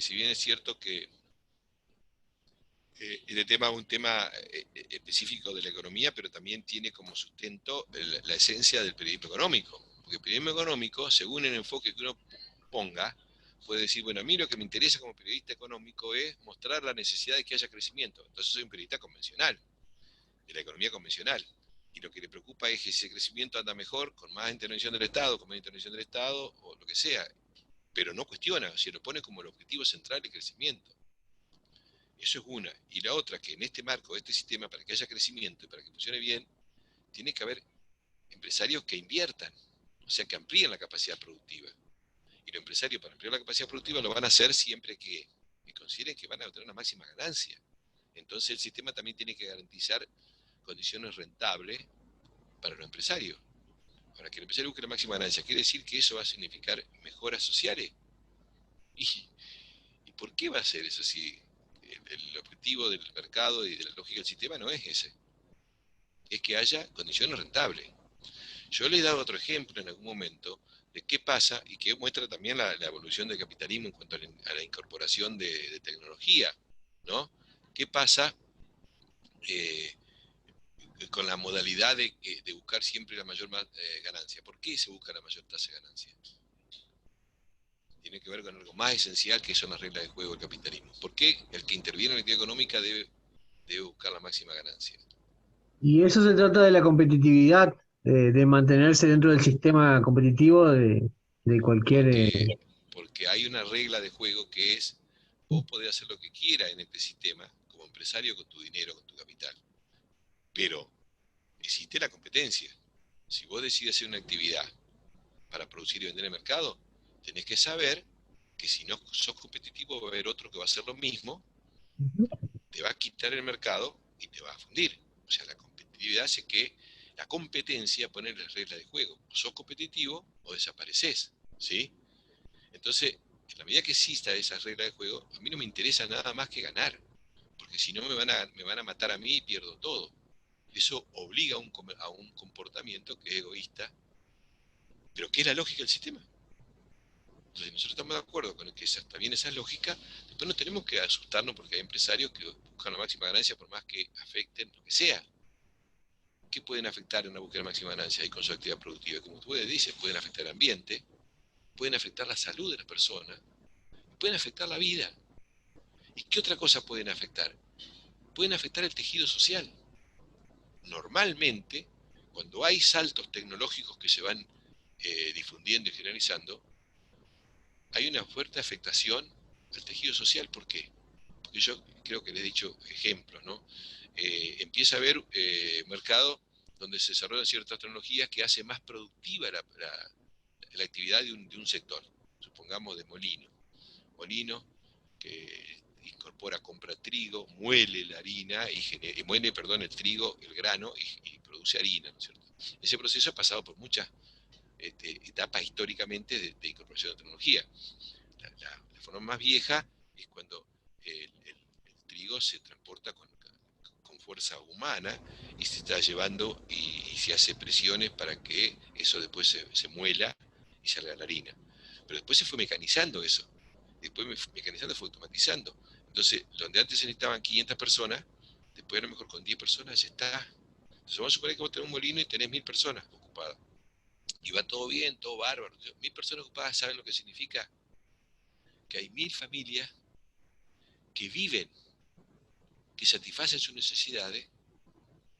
si bien es cierto que este tema es un tema específico de la economía, pero también tiene como sustento la esencia del periodismo económico. Porque el periodismo económico, según el enfoque que uno ponga, puede decir, bueno, a mí lo que me interesa como periodista económico es mostrar la necesidad de que haya crecimiento. Entonces soy un periodista convencional, de la economía convencional. Y lo que le preocupa es que si ese crecimiento anda mejor, con más intervención del Estado, con más intervención del Estado, o lo que sea. Pero no cuestiona, se lo pone como el objetivo central el crecimiento. Eso es una. Y la otra, que en este marco, este sistema, para que haya crecimiento y para que funcione bien, tiene que haber empresarios que inviertan, o sea, que amplíen la capacidad productiva. Y los empresarios, para ampliar la capacidad productiva, lo van a hacer siempre que consideren que van a obtener una máxima ganancia. Entonces, el sistema también tiene que garantizar condiciones rentables para los empresarios. Para que el empresario busque la máxima ganancia, quiere decir que eso va a significar mejoras sociales. ¿Y, y por qué va a ser eso si el objetivo del mercado y de la lógica del sistema no es ese? Es que haya condiciones rentables. Yo le he dado otro ejemplo en algún momento de qué pasa y que muestra también la evolución del capitalismo en cuanto a la incorporación de tecnología, ¿no? ¿Qué pasa eh, con la modalidad de buscar siempre la mayor ganancia? ¿Por qué se busca la mayor tasa de ganancia? Tiene que ver con algo más esencial que son las reglas de juego del capitalismo. ¿Por qué el que interviene en la actividad económica debe buscar la máxima ganancia? Y eso se trata de la competitividad, de mantenerse dentro del sistema competitivo de cualquier... Porque hay una regla de juego que es, vos podés hacer lo que quieras en este sistema, como empresario, con tu dinero, con tu capital. Pero existe la competencia. Si vos decides hacer una actividad para producir y vender en el mercado, tenés que saber que si no sos competitivo va a haber otro que va a hacer lo mismo, te va a quitar el mercado y te va a fundir. O sea, la competitividad hace que la competencia pone las reglas de juego. O sos competitivo o desapareces, ¿sí? Entonces, en la medida que exista esa regla de juego, a mí no me interesa nada más que ganar, porque si no me van a matar a mí y pierdo todo. Eso obliga a un comportamiento que es egoísta, pero que es la lógica del sistema. Entonces, nosotros estamos de acuerdo con que está bien esa lógica, después no tenemos que asustarnos porque hay empresarios que buscan la máxima ganancia por más que afecten lo que sea. ¿Qué pueden afectar en una búsqueda de máxima ganancia y con su actividad productiva? Como tú dices, pueden afectar el ambiente, pueden afectar la salud de las personas, pueden afectar la vida. ¿Y qué otra cosa pueden afectar? Pueden afectar el tejido social. Normalmente, cuando hay saltos tecnológicos que se van difundiendo y generalizando, hay una fuerte afectación al tejido social. ¿Por qué? Porque yo creo que le he dicho ejemplos, ¿no? Empieza a haber mercado donde se desarrollan ciertas tecnologías que hace más productiva la actividad de un sector, supongamos de molino. Molino que incorpora, compra trigo, muele la harina, muele, perdón, el trigo, el grano, y produce harina, ¿no es cierto? Ese proceso ha pasado por muchas etapas históricamente de incorporación de tecnología. La forma más vieja es cuando el trigo se transporta con fuerza humana y se está llevando y se hace presiones para que eso después se muela y salga la harina. Pero después se fue mecanizando eso. Después mecanizando fue automatizando. Entonces, donde antes se necesitaban 500 personas, después a lo mejor con 10 personas ya está. Entonces vamos a suponer que vos tenés un molino y tenés 1000 personas ocupadas. Y va todo bien, todo bárbaro. 1000 personas ocupadas, ¿saben lo que significa? Que hay 1000 familias que viven, que satisfacen sus necesidades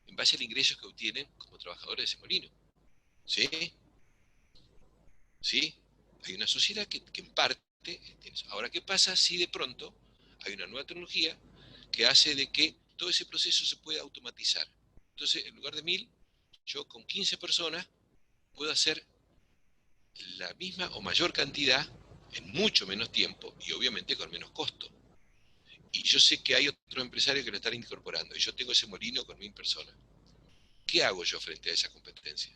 en base al ingreso que obtienen como trabajadores de ese molino. ¿Sí? ¿Sí? Hay una sociedad que en parte tiene eso. Ahora, ¿qué pasa si de pronto hay una nueva tecnología que hace de que todo ese proceso se pueda automatizar? Entonces, en lugar de 1000, yo con 15 personas puedo hacer la misma o mayor cantidad en mucho menos tiempo y obviamente con menos costo. Y yo sé que hay otros empresarios que lo están incorporando y yo tengo ese molino con 1000 personas. ¿Qué hago yo frente a esa competencia?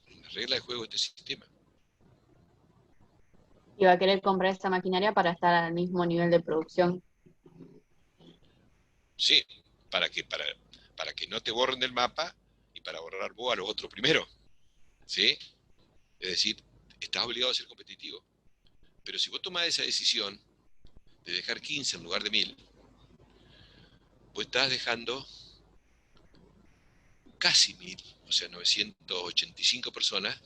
Una regla de juego de este sistema. Y va a querer comprar esa maquinaria para estar al mismo nivel de producción. Sí, ¿para qué? Para que no te borren del mapa y para borrar vos a los otros primero. ¿Sí? Es decir, estás obligado a ser competitivo. Pero si vos tomás esa decisión de dejar 15 en lugar de 1000, vos estás dejando casi 1000, o sea, 985 personas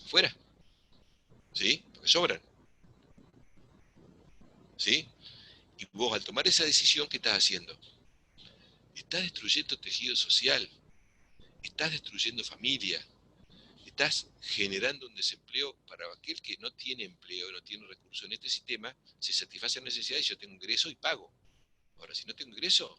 fuera, ¿sí? Porque sobran, ¿sí? Y vos al tomar esa decisión, ¿qué estás haciendo? Estás destruyendo tejido social, estás destruyendo familia, estás generando un desempleo para aquel que no tiene empleo, no tiene recursos en este sistema, se satisfacen necesidades, yo tengo ingreso y pago. Ahora, si no tengo ingreso,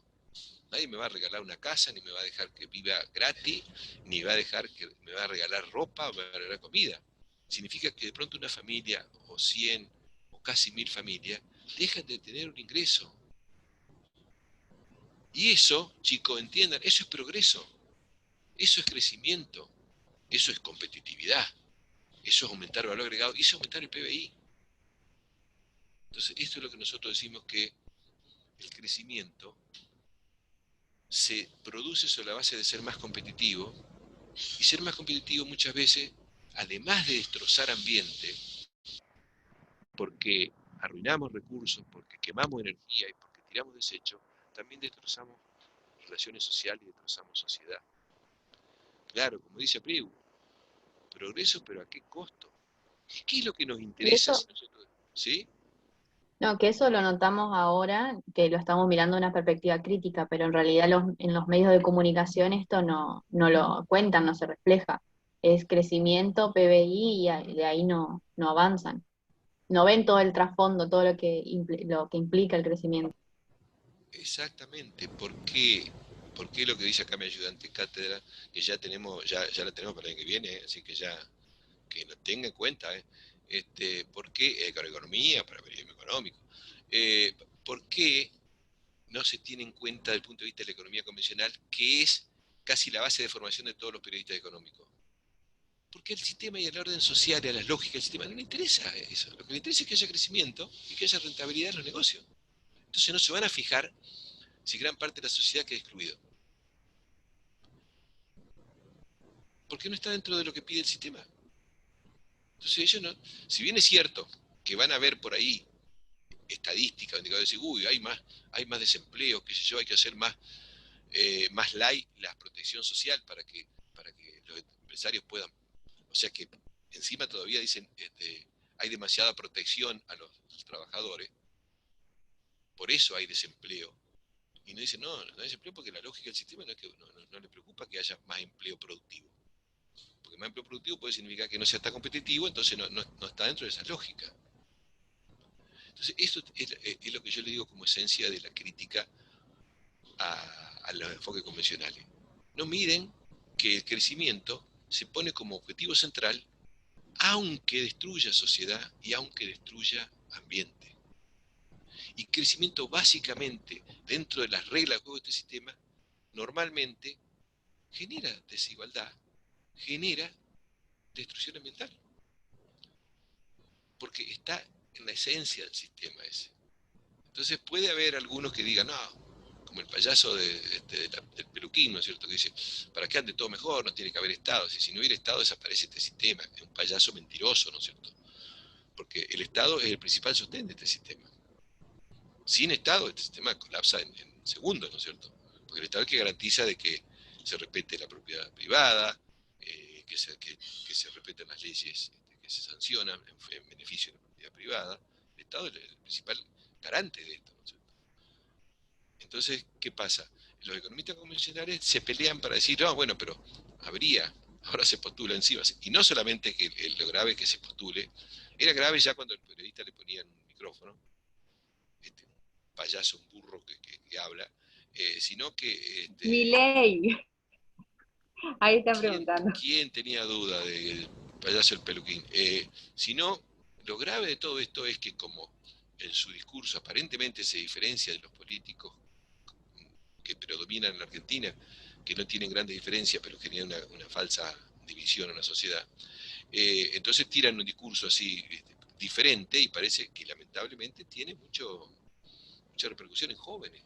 nadie me va a regalar una casa, ni me va a dejar que viva gratis, ni va a dejar que me va a regalar ropa o me va a regalar comida. Significa que de pronto una familia, o 100, o casi 1000 familias, dejan de tener un ingreso. Y eso, chicos, entiendan, eso es progreso, eso es crecimiento, eso es competitividad, eso es aumentar el valor agregado, y eso es aumentar el PBI. Entonces, esto es lo que nosotros decimos que el crecimiento se produce sobre la base de ser más competitivo, y ser más competitivo muchas veces, además de destrozar ambiente, porque arruinamos recursos, porque quemamos energía y porque tiramos desechos, también destrozamos relaciones sociales y destrozamos sociedad. Claro, como dice Priu, progreso, pero ¿a qué costo? ¿Qué es lo que nos Y interesa eso, si nosotros, ¿sí? no, que eso lo notamos ahora, que lo estamos mirando de una perspectiva crítica, pero en realidad en los medios de comunicación esto no lo cuentan, no se refleja. Es crecimiento, PBI, de ahí no avanzan. No ven todo el trasfondo, todo lo que implica el crecimiento. Exactamente. ¿Por qué lo que dice acá mi ayudante cátedra, que ya la tenemos para el año que viene, así que ya que lo tenga en cuenta, ¿por qué para economía, para periodismo económico? Eh, ¿Por qué no se tiene en cuenta desde el punto de vista de la economía convencional, que es casi la base de formación de todos los periodistas económicos? Porque el sistema y el orden social y a las lógicas del sistema no le interesa eso. Lo que le interesa es que haya crecimiento y que haya rentabilidad en los negocios. Entonces no se van a fijar si gran parte de la sociedad queda excluido. Porque no está dentro de lo que pide el sistema. Entonces ellos no, si bien es cierto que van a ver por ahí estadísticas donde van a decir, uy, hay más desempleo, qué sé yo, hay que hacer más light la protección social para que los empresarios puedan, o sea que encima todavía dicen, hay demasiada protección a los trabajadores, por eso hay desempleo. Y no dicen, no hay desempleo porque la lógica del sistema no es que no le preocupa que haya más empleo productivo. Porque más empleo productivo puede significar que no sea tan competitivo, entonces no está dentro de esa lógica. Entonces, esto es lo que yo le digo como esencia de la crítica a los enfoques convencionales. No miren que el crecimiento se pone como objetivo central, aunque destruya sociedad y aunque destruya ambiente. Y crecimiento básicamente, dentro de las reglas de juego de este sistema, normalmente genera desigualdad, genera destrucción ambiental, porque está en la esencia del sistema ese. Entonces puede haber algunos que digan, no, como el payaso del peluquín, ¿no es cierto? Que dice, para que ande todo mejor, no tiene que haber Estado. Si no hubiera Estado, desaparece este sistema. Es un payaso mentiroso, ¿no es cierto? Porque el Estado es el principal sostén de este sistema. Sin Estado, este sistema colapsa en segundos, ¿no es cierto? Porque el Estado es el que garantiza de que se respete la propiedad privada, que se respeten las leyes que se sancionan en beneficio de la propiedad privada. El Estado es el principal garante de esto, ¿no es cierto? Entonces, ¿qué pasa? Los economistas convencionales se pelean para decir, no, bueno, pero ahora se postula encima. Y no solamente que lo grave que se postule, era grave ya cuando el periodista le ponían un micrófono, un payaso, un burro que habla, sino que Milei, ahí están ¿quién, preguntando. quién tenía duda del payaso el peluquín? Sino, lo grave de todo esto es que como en su discurso aparentemente se diferencia de los políticos que predominan en la Argentina, que no tienen grandes diferencias, pero generan una falsa división en la sociedad. Entonces tiran un discurso así diferente y parece que lamentablemente tiene mucha repercusión en jóvenes,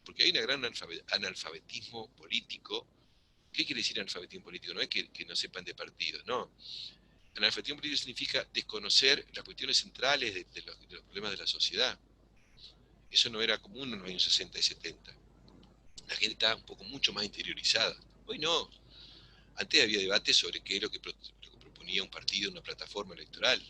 porque hay un gran analfabetismo político. ¿Qué quiere decir analfabetismo político? No es que no sepan de partidos, no. analfabetismo político significa desconocer las cuestiones centrales de los problemas de la sociedad. Eso no era común en los años 60 y 70. La gente estaba un poco mucho más interiorizada. Hoy no. Antes había debate sobre qué es lo que proponía un partido, una plataforma electoral.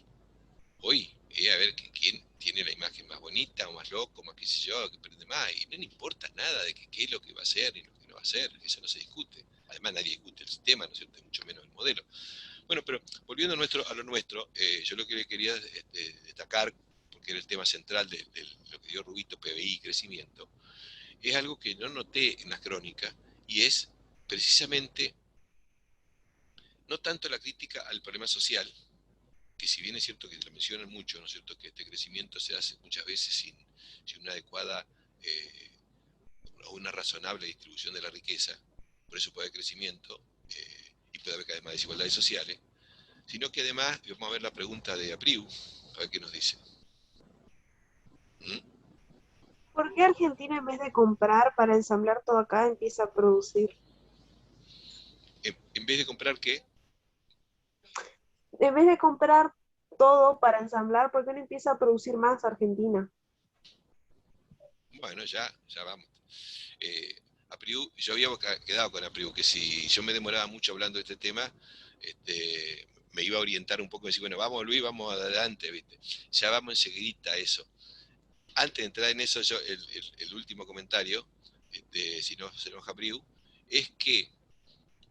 Hoy es a ver quién tiene la imagen más bonita, o más loco, más qué sé yo, que prende más. Y no le importa nada de qué es lo que va a hacer y lo que no va a hacer. Eso no se discute. Además nadie discute el sistema, ¿no es cierto? Mucho menos el modelo. Bueno, pero volviendo a lo nuestro, yo lo que quería destacar, porque era el tema central de lo que dio Rubito, PBI y crecimiento, es algo que no noté en las crónicas, y es precisamente no tanto la crítica al problema social, que si bien es cierto que lo mencionan mucho, ¿no es cierto?, que este crecimiento se hace muchas veces sin una adecuada o una razonable distribución de la riqueza, por eso puede haber crecimiento y puede haber cada vez más desigualdades sociales, sino que además, vamos a ver la pregunta de Apriu, a ver qué nos dice. ¿Mm? ¿Por qué Argentina en vez de comprar para ensamblar todo acá empieza a producir? En vez de comprar, ¿qué? En vez de comprar todo para ensamblar, ¿por qué no empieza a producir más Argentina? Bueno, ya vamos. Apriu, yo había quedado con Apriu, que si yo me demoraba mucho hablando de este tema, me iba a orientar un poco y decir, bueno, vamos Luis, vamos adelante, ¿viste? Ya vamos enseguidita a eso. Antes de entrar en eso, yo, el último comentario, si no se enoja Apriu, es que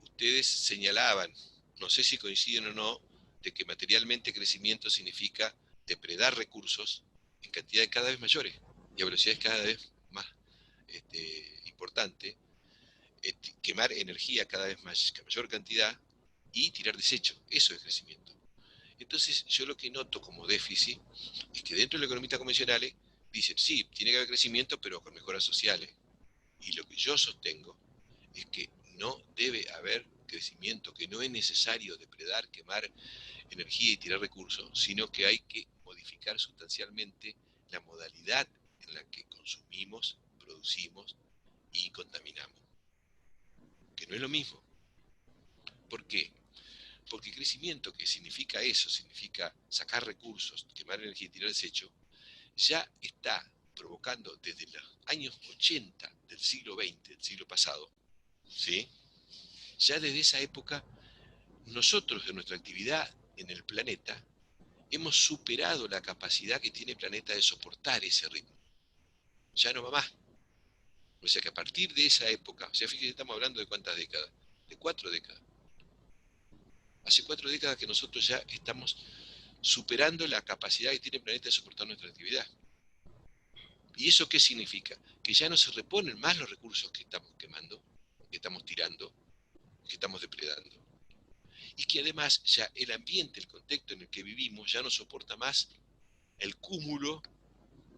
ustedes señalaban, no sé si coinciden o no, de que materialmente crecimiento significa depredar recursos en cantidades cada vez mayores y a velocidades cada vez más importante, quemar energía cada vez más, mayor cantidad y tirar desecho. Eso es crecimiento. Entonces, yo lo que noto como déficit es que dentro de los economistas convencionales dicen, sí, tiene que haber crecimiento, pero con mejoras sociales. Y lo que yo sostengo es que no debe haber crecimiento, que no es necesario depredar, quemar energía y tirar recursos, sino que hay que modificar sustancialmente la modalidad en la que consumimos, producimos y contaminamos. Que no es lo mismo. ¿Por qué? Porque crecimiento, que significa eso, significa sacar recursos, quemar energía y tirar desecho, ya está provocando desde los años 80 del siglo XX, del siglo pasado, ¿sí? Ya desde esa época, nosotros en nuestra actividad en el planeta hemos superado la capacidad que tiene el planeta de soportar ese ritmo. Ya no va más. O sea que a partir de esa época, o sea, fíjense, estamos hablando de cuántas décadas, de 4 décadas. Hace 4 décadas que nosotros ya estamos superando la capacidad que tiene el planeta de soportar nuestra actividad. ¿Y eso qué significa? Que ya no se reponen más los recursos que estamos quemando, que estamos tirando, que estamos depredando. Y que además ya el ambiente, el contexto en el que vivimos ya no soporta más el cúmulo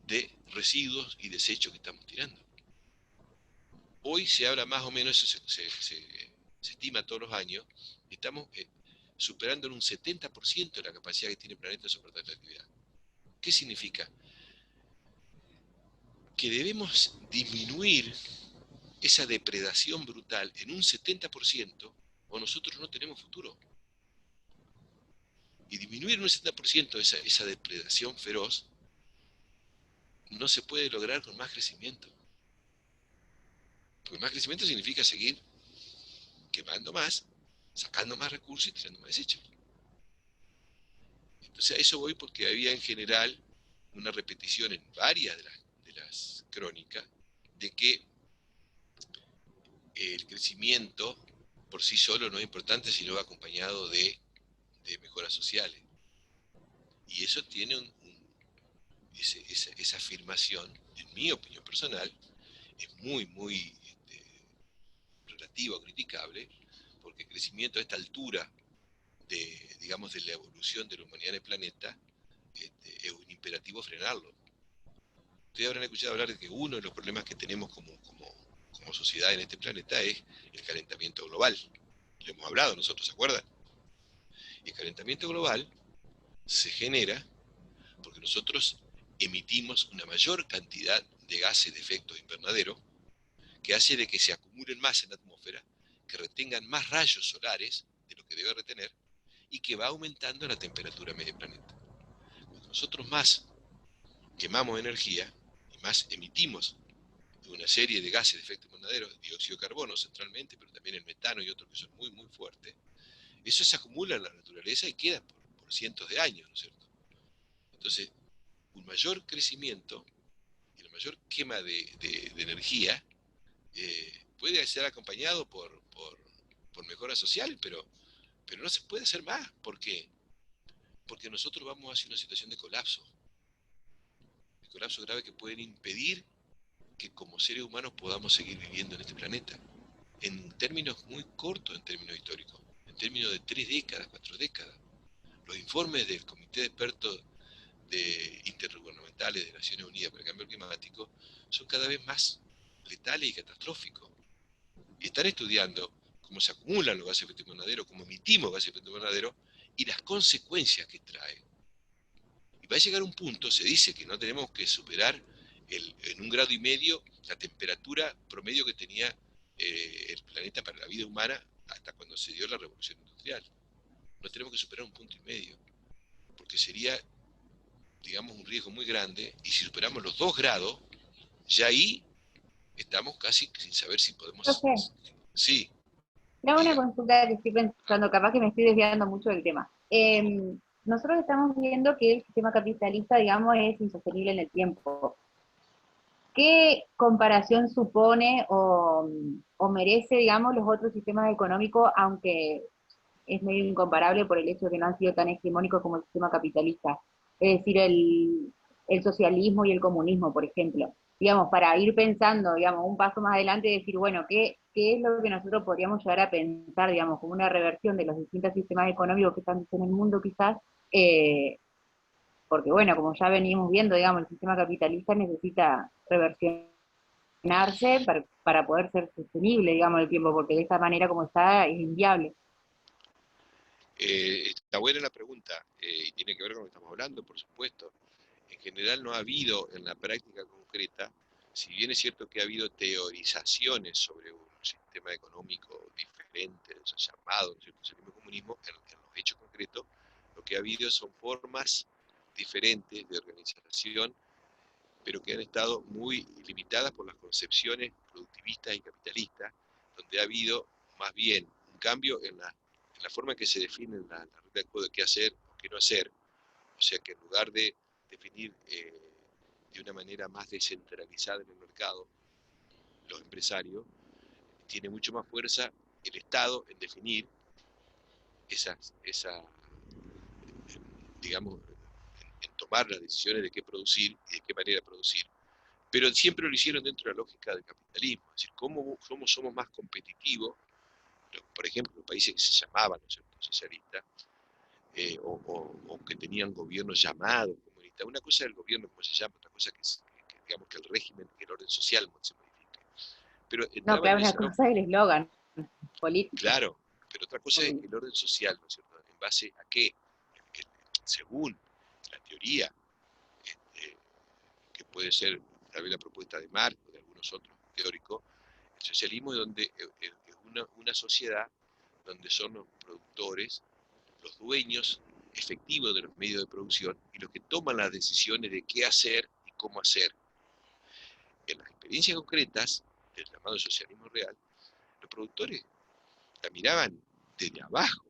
de residuos y desechos que estamos tirando. Hoy se habla más o menos, se estima todos los años, estamos superando en un 70% la capacidad que tiene el planeta de soportar la actividad. ¿Qué significa? Que debemos disminuir esa depredación brutal en un 70% o nosotros no tenemos futuro. Y disminuir en un 70% esa depredación feroz no se puede lograr con más crecimiento. Porque más crecimiento significa seguir quemando más, sacando más recursos y tirando más desechos. Entonces a eso voy porque había en general una repetición en varias de las crónicas de que el crecimiento por sí solo no es importante si no va acompañado de mejoras sociales. Y eso tiene esa afirmación, en mi opinión personal, es muy relativa o criticable, porque el crecimiento a esta altura digamos, de la evolución de la humanidad en el planeta, es un imperativo frenarlo. Ustedes habrán escuchado hablar de que uno de los problemas que tenemos como sociedad en este planeta es el calentamiento global. Lo hemos hablado nosotros, ¿se acuerdan? Y el calentamiento global se genera porque nosotros emitimos una mayor cantidad de gases de efecto invernadero que hace de que se acumulen más en la atmósfera, que retengan más rayos solares de lo que debe retener y que va aumentando la temperatura media del planeta. Cuando nosotros más quemamos energía y más emitimos una serie de gases de efecto invernadero, dióxido de carbono centralmente, pero también el metano y otros que son muy, muy fuertes, eso se acumula en la naturaleza y queda por cientos de años, ¿no es cierto? Entonces, un mayor crecimiento y la mayor quema de energía puede ser acompañado por mejoras sociales, pero no se puede hacer más. ¿Por qué? Porque nosotros vamos hacia una situación de colapso grave que pueden impedir que como seres humanos podamos seguir viviendo en este planeta. En términos muy cortos, en términos históricos, en términos de 3 décadas, 4 décadas. Los informes del Comité de Expertos Intergubernamentales de Naciones Unidas para el Cambio Climático son cada vez más letales y catastróficos. Y están estudiando cómo se acumulan los gases de efecto invernadero, cómo emitimos gases de efecto invernadero y las consecuencias que trae. Y va a llegar un punto, se dice que no tenemos que superar en 1,5 grados la temperatura promedio que tenía el planeta para la vida humana hasta cuando se dio la revolución industrial. No tenemos que superar 1,5 puntos, porque sería, digamos, un riesgo muy grande, y si superamos los 2 grados, ya ahí estamos casi sin saber si podemos... Profe, Sí, le hago una diga. consulta que estoy pensando, capaz que me estoy desviando mucho del tema. Nosotros estamos viendo que el sistema capitalista, digamos, es insostenible en el tiempo. ¿Qué comparación supone o merece, digamos, los otros sistemas económicos, aunque es medio incomparable por el hecho de que no han sido tan hegemónicos como el sistema capitalista? Es decir, el socialismo y el comunismo, por ejemplo. Digamos, para ir pensando, digamos, un paso más adelante y decir, bueno, ¿qué es lo que nosotros podríamos llegar a pensar, digamos, como una reversión de los distintos sistemas económicos que están en el mundo quizás? Porque bueno, como ya venimos viendo, digamos, el sistema capitalista necesita reversionarse para poder ser sostenible, digamos, el tiempo, porque de esta manera como está es inviable. Está buena la pregunta, y tiene que ver con lo que estamos hablando, por supuesto. En general no ha habido en la práctica concreta, si bien es cierto que ha habido teorizaciones sobre un sistema económico diferente, llamado socialismo y comunismo, en los hechos concretos, lo que ha habido son formas diferentes de organización, pero que han estado muy limitadas por las concepciones productivistas y capitalistas, donde ha habido más bien un cambio en la forma en que se definen la regla de juego de qué hacer o qué no hacer. O sea que en lugar de definir de una manera más descentralizada en el mercado, los empresarios, tiene mucho más fuerza el Estado en definir esa digamos, en tomar las decisiones de qué producir y de qué manera producir. Pero siempre lo hicieron dentro de la lógica del capitalismo, es decir, cómo somos más competitivos, por ejemplo, los países que se llamaban, ¿no es cierto?, socialistas, o que tenían gobiernos llamados comunistas. Una cosa es el gobierno como se llama, otra cosa que digamos que el régimen, que el orden social se modifique. Pero No, entraban claro, en una esa cosa es el eslogan político. claro, pero otra cosa es el orden social, ¿no es cierto? ¿En base a qué? Según la teoría, este, que puede ser tal vez la propuesta de Marx o de algunos otros teóricos, el socialismo es donde es una sociedad donde son los productores, los dueños efectivos de los medios de producción y los que toman las decisiones de qué hacer y cómo hacer. En las experiencias concretas del llamado socialismo real, los productores la miraban desde abajo.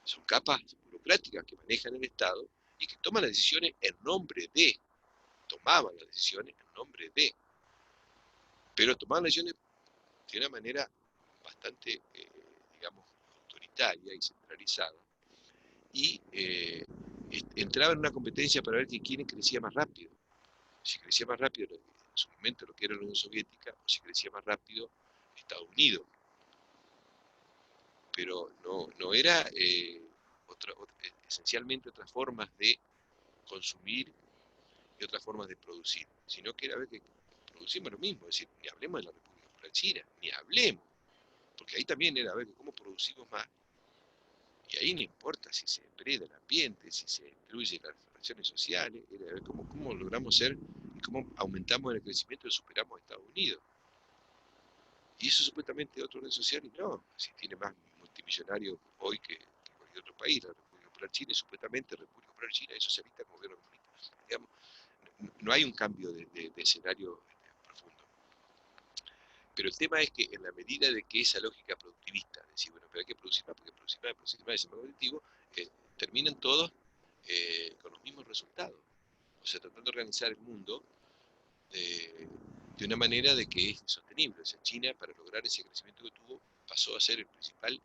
Son capas burocráticas que manejan el Estado y que toman las decisiones en nombre de, tomaban las decisiones en nombre de, pero tomaban las decisiones de una manera bastante, digamos, autoritaria y centralizada, y entraba en una competencia para ver quién crecía más rápido. Si crecía más rápido en su momento lo que era la Unión Soviética, o si crecía más rápido Estados Unidos. Pero no era esencialmente otras formas de consumir y otras formas de producir, sino que era ver que producimos lo mismo, es decir, ni hablemos de la República Popular China, ni hablemos, porque ahí también era ver cómo producimos más. Y ahí no importa si se depreda el ambiente, si se destruyen las relaciones sociales, era ver cómo logramos ser y cómo aumentamos el crecimiento y superamos a Estados Unidos. Y eso supuestamente es otro orden social, y no, si tiene más multimillonarios hoy que cualquier otro país. La República Popular China es supuestamente República Popular China, es socialista como gobierno comunista. Digamos, no hay un cambio de escenario profundo. Pero el tema es que en la medida de que esa lógica productivista, de decir, bueno, pero hay que producir más, porque producir más, es más competitivo, terminan todos con los mismos resultados. O sea, tratando de organizar el mundo de una manera de que es sostenible. O sea, China, para lograr ese crecimiento que tuvo, pasó a ser el principal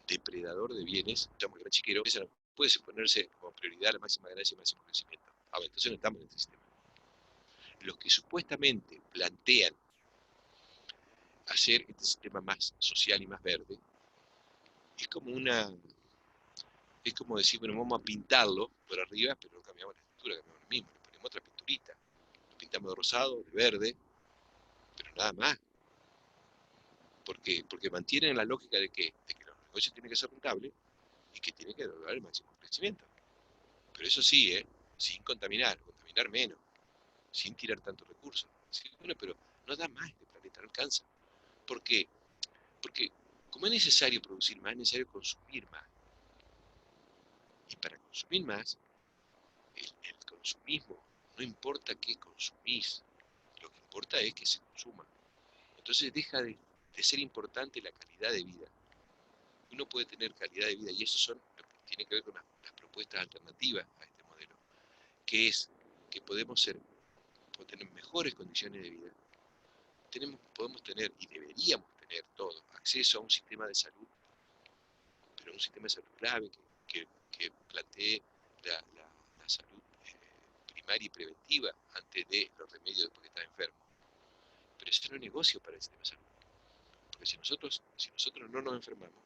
depredador de bienes. Estamos gran chiquero, esa no puede ponerse como prioridad la máxima ganancia y el máximo crecimiento. Ahora, entonces no estamos en el sistema. Los que supuestamente plantean hacer este sistema más social y más verde, es como decir, bueno, vamos a pintarlo por arriba, pero no cambiamos la estructura, cambiamos lo mismo, le ponemos otra pinturita. Lo pintamos de rosado, de verde, pero nada más. Porque mantienen la lógica de que los negocios tienen que ser rentables y que tienen que lograr el máximo crecimiento. Pero eso sí, sin contaminar menos, sin tirar tantos recursos. Sí, bueno, pero no da más este planeta, no alcanza. ¿Por qué? Porque como es necesario producir más, es necesario consumir más. Y para consumir más, el consumismo, no importa qué consumís, lo que importa es que se consuma. Entonces deja de ser importante la calidad de vida. Uno puede tener calidad de vida, y eso tiene que ver con las propuestas alternativas a este modelo, que es que podemos tener mejores condiciones de vida, podemos tener, y deberíamos tener todos, acceso a un sistema de salud, pero un sistema de salud clave que plantee la salud primaria y preventiva antes de los remedios después que estás enfermo. Pero eso no es negocio para el sistema de salud. Porque si nosotros no nos enfermamos,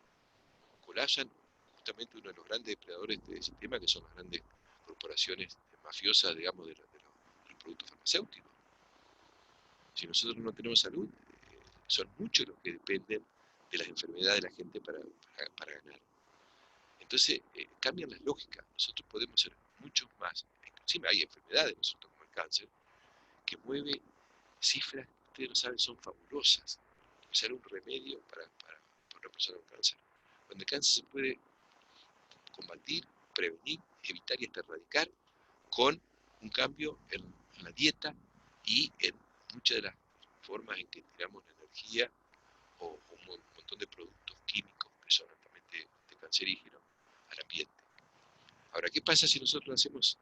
colapsan justamente uno de los grandes depredadores del sistema, que son las grandes corporaciones mafiosas, digamos, de los productos farmacéuticos. Si nosotros no tenemos salud, son muchos los que dependen de las enfermedades de la gente para ganar. Entonces, cambian las lógicas. Nosotros podemos ser muchos más. Inclusive hay enfermedades, nosotros como el cáncer, que mueve cifras que ustedes no saben, son fabulosas. O sea, un remedio para una persona con cáncer. Cuando el cáncer se puede combatir, prevenir, evitar y hasta erradicar con un cambio en la dieta y en muchas de las formas en que tiramos la energía o un montón de productos químicos que son altamente cancerígenos al ambiente. Ahora, ¿qué pasa si nosotros hacemos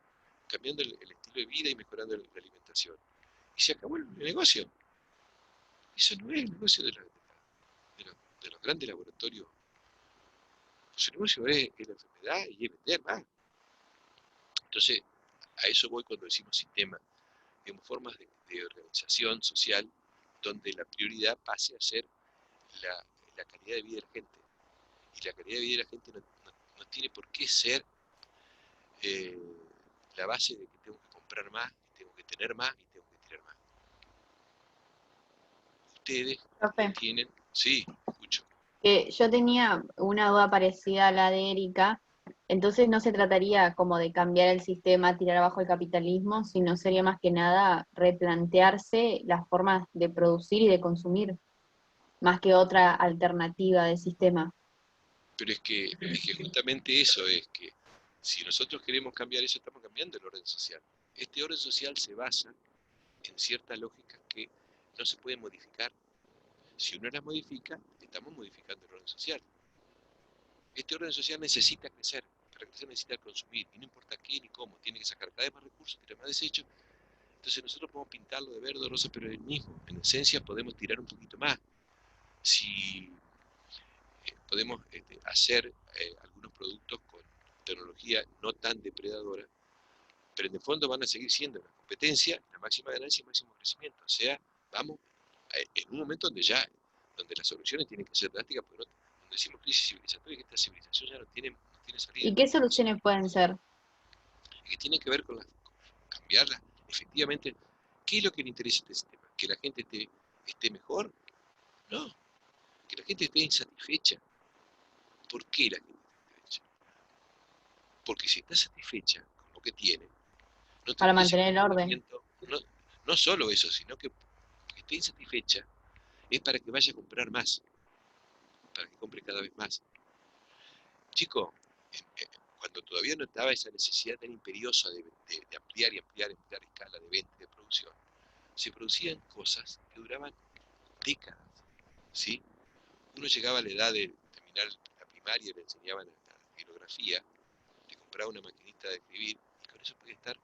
cambiando el estilo de vida y mejorando la alimentación? Y se acabó el negocio. Eso no es el negocio de los grandes laboratorios. Su negocio es la enfermedad y es vender más. Entonces, a eso voy cuando decimos sistema. Digamos, formas de organización social donde la prioridad pase a ser la calidad de vida de la gente. Y la calidad de vida de la gente no tiene por qué ser la base de que tengo que comprar más, tengo que tener más y tengo que tirar más. Ustedes Profe, tienen... Sí, escucho. yo tenía una duda parecida a la de Erika, entonces no se trataría como de cambiar el sistema, tirar abajo el capitalismo, sino sería más que nada replantearse las formas de producir y de consumir, más que otra alternativa de sistema. Pero es que justamente eso es que si nosotros queremos cambiar eso, estamos cambiando el orden social. Este orden social se basa en ciertas lógicas que no se pueden modificar. Si uno las modifica, estamos modificando el orden social. Este orden social necesita crecer, para crecer necesita consumir, y no importa qué ni cómo, tiene que sacar cada vez más recursos, tirar más desechos. Entonces nosotros podemos pintarlo de verde o rosa, pero es el mismo. En esencia podemos tirar un poquito más. Si podemos hacer algunos productos con tecnología no tan depredadora, pero en el fondo van a seguir siendo la competencia, la máxima ganancia y el máximo crecimiento. O sea, vamos en un momento donde las soluciones tienen que ser drásticas, porque donde decimos crisis civilizatoria, que esta civilización ya no tiene salida. ¿Y qué soluciones pueden ser? Que tienen que ver con cambiarla. Efectivamente, ¿qué es lo que le interesa a este sistema? ¿Que la gente esté mejor? No, que la gente esté insatisfecha. ¿Por qué la gente está satisfecha? Porque si está satisfecha con lo que tiene, no Para tendría ese mantener el orden. comportamiento. No solo eso, sino que esté insatisfecha es para que vaya a comprar más, para que compre cada vez más. Chico, cuando todavía no estaba esa necesidad tan imperiosa de ampliar y ampliar, ampliar escala de venta y de producción, se producían cosas que duraban décadas, ¿sí? Uno llegaba a la edad de terminar la primaria, le enseñaban la bibliografía, le compraba una maquinita de escribir y con eso podía estar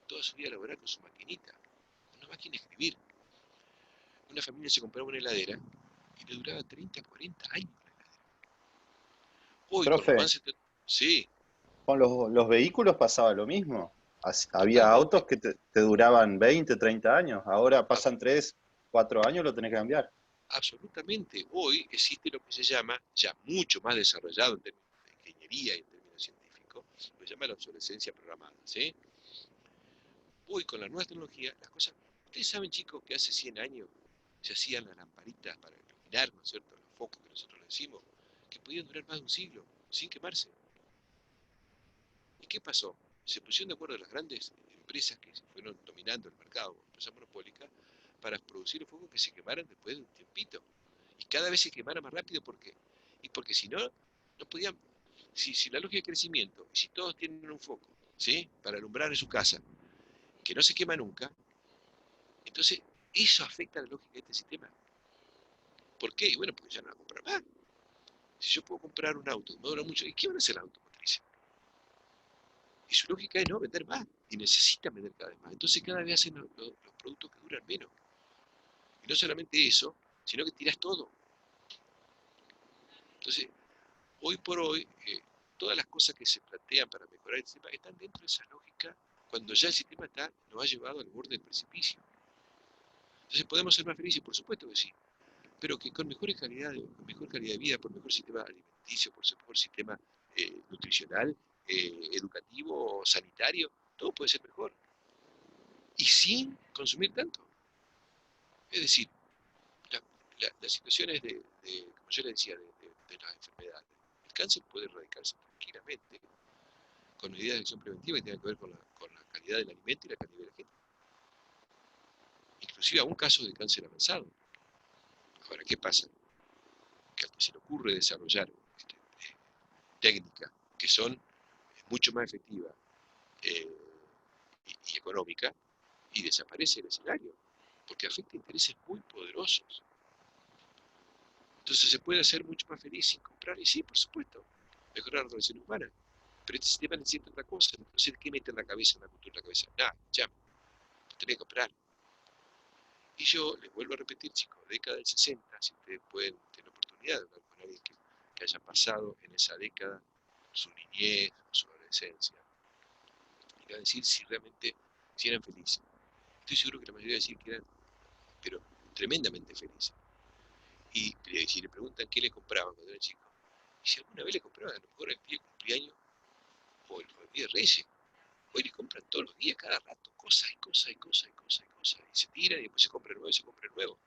toda su vida laboral con su maquinita, una máquina de escribir. Una familia se compraba una heladera y le duraba 30, 40 años la heladera. Hoy con los Profe, avances, sí, con los vehículos pasaba lo mismo. Había autos totalmente, que te duraban 20, 30 años. Ahora pasan 3, 4 años, lo tenés que cambiar. absolutamente. Hoy existe lo que se llama, ya mucho más desarrollado en términos de ingeniería y en términos científicos, lo que se llama la obsolescencia programada, ¿sí? Hoy con la nueva tecnología, las cosas, ustedes saben chicos que hace 100 años se hacían las lamparitas para iluminar, ¿no es cierto?, los focos que nosotros le decimos, que podían durar más de un siglo, sin quemarse. ¿Y qué pasó? Se pusieron de acuerdo las grandes empresas que se fueron dominando el mercado, empresas monopólicas, para producir los focos que se quemaran después de un tiempito. Y cada vez se quemara más rápido, ¿por qué? Y porque si no, no podían, si la lógica de crecimiento, y si todos tienen un foco, ¿sí?, para alumbrar en su casa, que no se quema nunca, entonces eso afecta a la lógica de este sistema. ¿Por qué? Y bueno, porque ya no va a comprar más. Si yo puedo comprar un auto, me dura mucho, ¿y qué van a hacer las automotrices? Y su lógica es no vender más, y necesitan vender cada vez más. Entonces cada vez hacen los productos que duran menos. Y no solamente eso, sino que tiras todo. Entonces, hoy por hoy, todas las cosas que se plantean para mejorar el sistema están dentro de esa lógica cuando ya el sistema nos ha llevado al borde del precipicio. Entonces, ¿podemos ser más felices? Por supuesto que sí, pero que con mejor calidad de vida, por mejor sistema alimenticio, por mejor sistema nutricional, educativo, sanitario, todo puede ser mejor. Y sin consumir tanto. Es decir, las situaciones como yo le decía, de las enfermedades. El cáncer puede erradicarse tranquilamente con medidas de acción preventiva que tengan que ver con la calidad del alimento y la calidad de la gente. Inclusive aún casos de cáncer avanzado. Ahora, ¿qué pasa? Que al que se le ocurre desarrollar técnicas que son mucho más efectivas eh, y económicas, y desaparece el escenario, porque afecta intereses muy poderosos. Entonces se puede hacer mucho más feliz sin comprar, y sí, por supuesto, mejorar la relación humana. Pero este sistema necesita otra cosa. Entonces, ¿qué mete en la cabeza, en la cultura, en la cabeza? Nada, ya, tenés que comprar. Y yo les vuelvo a repetir, chicos, década del 60, si ustedes pueden tener oportunidad de hablar con alguien que haya pasado en esa década su niñez, su adolescencia, y a decir si realmente si eran felices. Estoy seguro que la mayoría va a decir que eran, pero tremendamente felices. Y si le preguntan qué le compraban cuando eran chicos, y si alguna vez le compraban a lo mejor el día de cumpleaños o el día de Reyes, hoy le compran todos los días, cada rato, cosas y cosas y cosas y cosas y cosas, y se tiran y después se compra nuevo y se compra nuevo.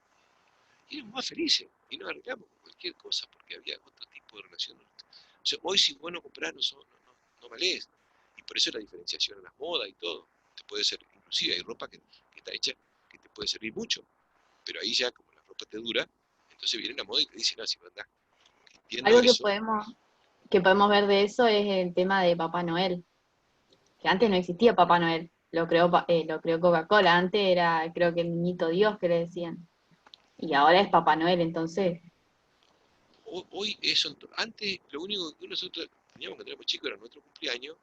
Y éramos más felices, y nos arreglamos con cualquier cosa, porque había otro tipo de relación. O sea, hoy si vos no comprás, no valés. Y por eso la diferenciación en las modas y todo. Te puede ser, inclusive hay ropa que está hecha que te puede servir mucho, pero ahí ya como la ropa te dura, entonces viene la moda y te dice, no, si vos andás entiendo Algo eso, que podemos ver de eso es el tema de Papá Noel, que antes no existía Papá Noel, lo creó Coca-Cola, antes era creo que el niñito Dios que le decían, y ahora es Papá Noel, entonces, hoy eso, antes lo único que nosotros teníamos cuando éramos chicos era nuestro cumpleaños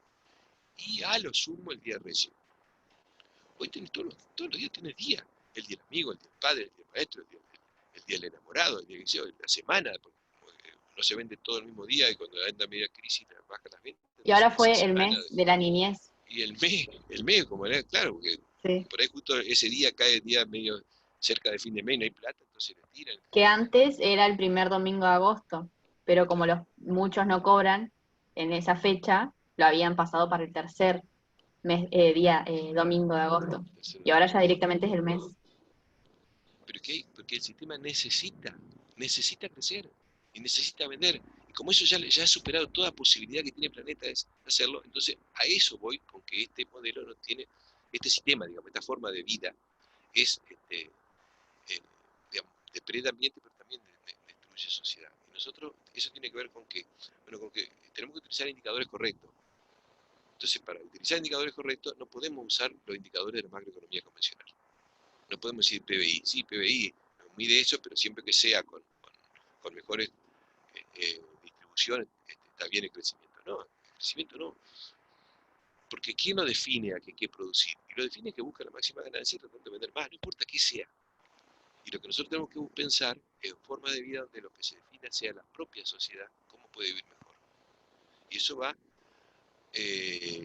y a lo sumo el día de Reyes. Hoy tenés todos los días tenés día. El día del amigo, el día del padre, el día del maestro, el día del enamorado, el día que sea, la semana, porque no se vende todo el mismo día y cuando anda media crisis bajan las ventas, y entonces ahora esa fue el semana, mes de la niñez, y el mes, como era, claro, porque sí. por ahí justo ese día cae el día medio cerca de fin de mes, no hay plata, entonces le tiran. Que antes era el primer domingo de agosto, pero como muchos no cobran en esa fecha, lo habían pasado para el tercer domingo de agosto, Entonces, y ahora ya directamente es el mes. pero ¿qué? Porque el sistema necesita crecer y necesita vender. Y como eso ya ha superado toda posibilidad que tiene el planeta de hacerlo, entonces a eso voy con que este modelo no tiene, este sistema, digamos, esta forma de vida es, digamos, depreda ambiente, pero también destruye sociedad. Y nosotros, eso tiene que ver con que, bueno, con que tenemos que utilizar indicadores correctos. Entonces, para utilizar indicadores correctos, no podemos usar los indicadores de la macroeconomía convencional. No podemos decir PBI. Sí, PBI mide eso, pero siempre que sea con mejores distribuciones, está bien el crecimiento. No, el crecimiento no. Porque ¿quién lo define a qué hay que producir? Y lo define que busca la máxima ganancia y tratando de vender más, no importa qué sea. Y lo que nosotros tenemos que pensar es forma de vida donde lo que se defina sea la propia sociedad, cómo puede vivir mejor. Y eso va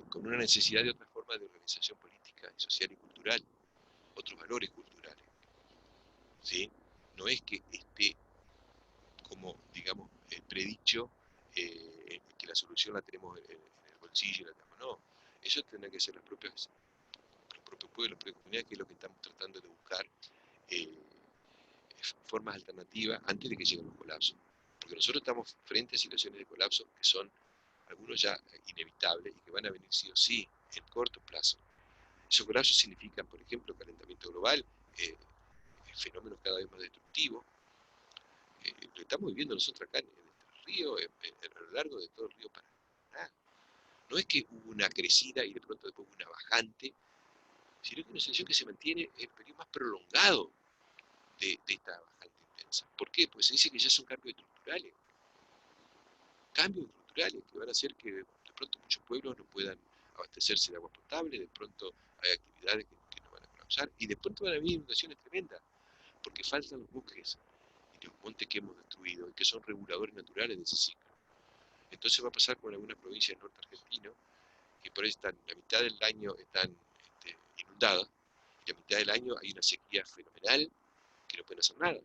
con una necesidad de otra forma de organización política, social y cultural, otros valores culturales. ¿Sí? No es que esté como, digamos, predicho que la solución la tenemos en el bolsillo y la tenemos. No, eso tendrá que ser los propios pueblos, las propias comunidades, que es lo que estamos tratando de buscar formas alternativas antes de que lleguen los colapsos. Porque nosotros estamos frente a situaciones de colapso que son algunos ya inevitables y que van a venir sí o sí en corto plazo. Esos colapsos significan, por ejemplo, calentamiento global, fenómenos cada vez más destructivos. Lo que estamos viviendo nosotros acá en el río, a lo largo de todo el río Paraná. No es que hubo una crecida y de pronto después hubo una bajante, sino que una situación que se mantiene en el periodo más prolongado de esta bajante intensa. ¿Por qué? Pues se dice que ya son cambios estructurales que van a hacer que de pronto muchos pueblos no puedan abastecerse de agua potable, de pronto hay actividades que no van a colapsar, y de pronto van a haber inundaciones tremendas, porque faltan los bosques y los montes que hemos destruido y que son reguladores naturales de ese ciclo. Entonces va a pasar con algunas provincias del norte argentino, que por ahí están, la mitad del año están inundadas, y la mitad del año hay una sequía fenomenal que no pueden hacer nada.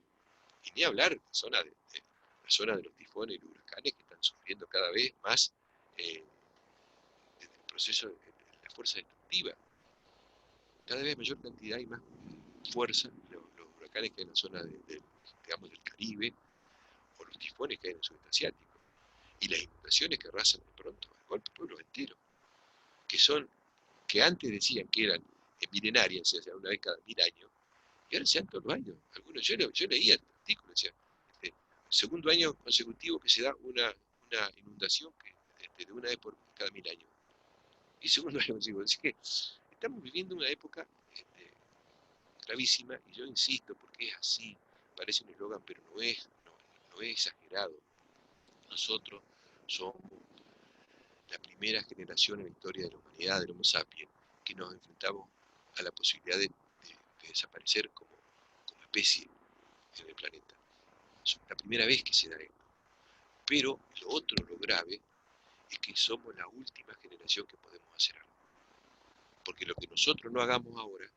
Y ni hablar de la zona de los tifones y los huracanes que están sufriendo cada vez más el proceso de la fuerza destructiva. Cada vez mayor cantidad y más fuerza los huracanes que hay en la zona digamos, del Caribe, o los tifones que hay en el sudeste asiático, y las inundaciones que arrasan de pronto al golpe pueblos enteros, que antes decían que eran milenarias, o sea, una vez cada 1000 años, y ahora se dan todos los años. Algunos, yo leía el artículo, decía, segundo año consecutivo que se da una inundación de una vez por cada 1000 años. Y segundo año consecutivo. Así que estamos viviendo una época gravísima, y yo insisto, porque es así, parece un eslogan, pero no es exagerado. Nosotros somos la primera generación en la historia de la humanidad, del Homo sapiens, que nos enfrentamos a la posibilidad de desaparecer como especie en el planeta. Es la primera vez que se da esto. Pero lo otro, lo grave, es que somos la última generación que podemos hacer algo. Porque lo que nosotros no hagamos ahora,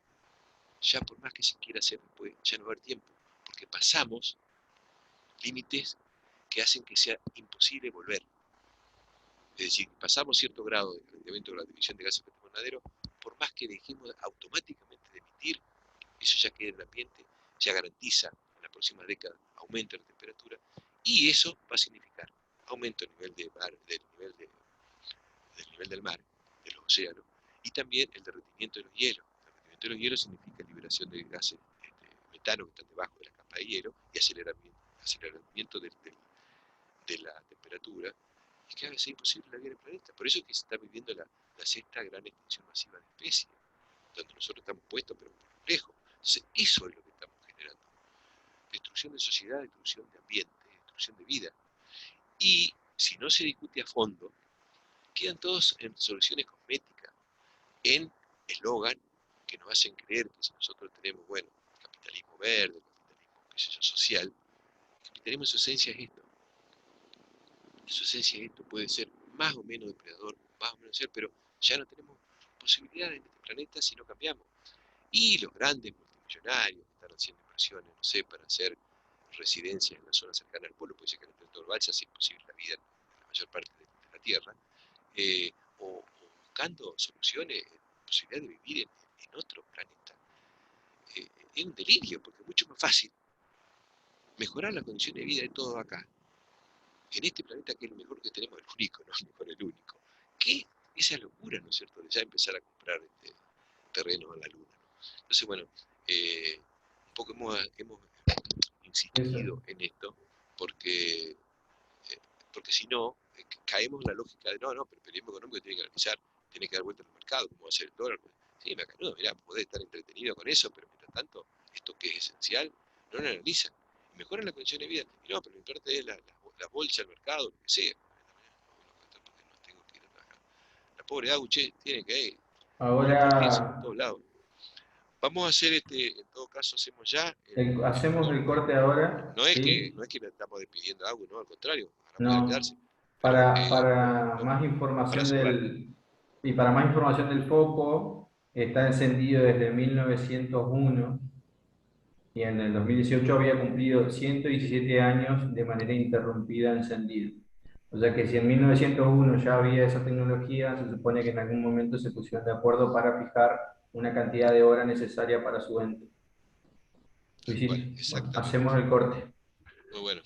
ya por más que se quiera hacer después, ya no va a haber tiempo. Porque pasamos límites que hacen que sea imposible volver. Es decir, pasamos cierto grado de calentamiento de la división de gases de efecto invernadero, por más que dejemos automáticamente de emitir, eso ya queda en el ambiente, ya garantiza en la próxima década aumento de la temperatura, y eso va a significar aumento del nivel del mar, de los océanos, y también el derretimiento de los hielos. El derretimiento de los hielos significa liberación de gases metano que están debajo de la capa de hielo y aceleramiento de la temperatura, y que hace imposible la vida en el planeta. Por eso es que se está viviendo la sexta gran extinción masiva de especies, donde nosotros estamos puestos, pero por lejos. Entonces, eso es lo que estamos generando. Destrucción de sociedad, destrucción de ambiente, destrucción de vida. Y si no se discute a fondo, quedan todos en soluciones cosméticas, en eslogan que nos hacen creer que si nosotros tenemos, bueno, capitalismo verde, capitalismo, qué sé yo, social, el capitalismo en su esencia es esto. En su esencia es esto, puede ser más o menos depredador, más o menos ser, pero ya no tenemos posibilidades en este planeta si no cambiamos. Y los grandes multimillonarios que están haciendo inversiones, no sé, para hacer residencias en la zona cercana al polo, puede ser que en el territorio Balsa es imposible la vida en la mayor parte de la Tierra, o buscando soluciones, posibilidad de vivir en otro planeta. Es un delirio, porque es mucho más fácil mejorar las condiciones de vida de todos acá, en este planeta que es lo mejor que tenemos, el único, no el mejor, el único. ¿Qué? Esa locura, ¿no es cierto?, de ya empezar a comprar terreno en la Luna, ¿no? Entonces, bueno, un poco hemos insistido en esto, porque porque si no, caemos en la lógica de, no, pero el periodismo económico tiene que analizar, tiene que dar vuelta al mercado, como va a ser el dólar. Sí, no, mirá, podés estar entretenido con eso, pero mientras tanto, esto que es esencial, no lo analizan. Y mejoran las condiciones de vida. Y no, pero lo importante es la bolsa, el mercado, lo que sea. No tengo que ir a trabajar. La pobre Auche tiene que ir. En Ahora todos lados. Vamos a hacer en todo caso hacemos ya hacemos el corte ahora, no es que ¿sí? le estamos despidiendo a algo, no, al contrario, ahora pueden No, quedarse. Pero para más para información cerrar, para más información del foco, está encendido desde 1901 y en el 2018 había cumplido 117 años de manera interrumpida encendido. O sea que si en 1901 ya había esa tecnología, se supone que en algún momento se pusieron de acuerdo para fijar una cantidad de horas necesaria para su venta. tal cual, Luisito, bueno, exactamente. hacemos el corte. Muy bueno.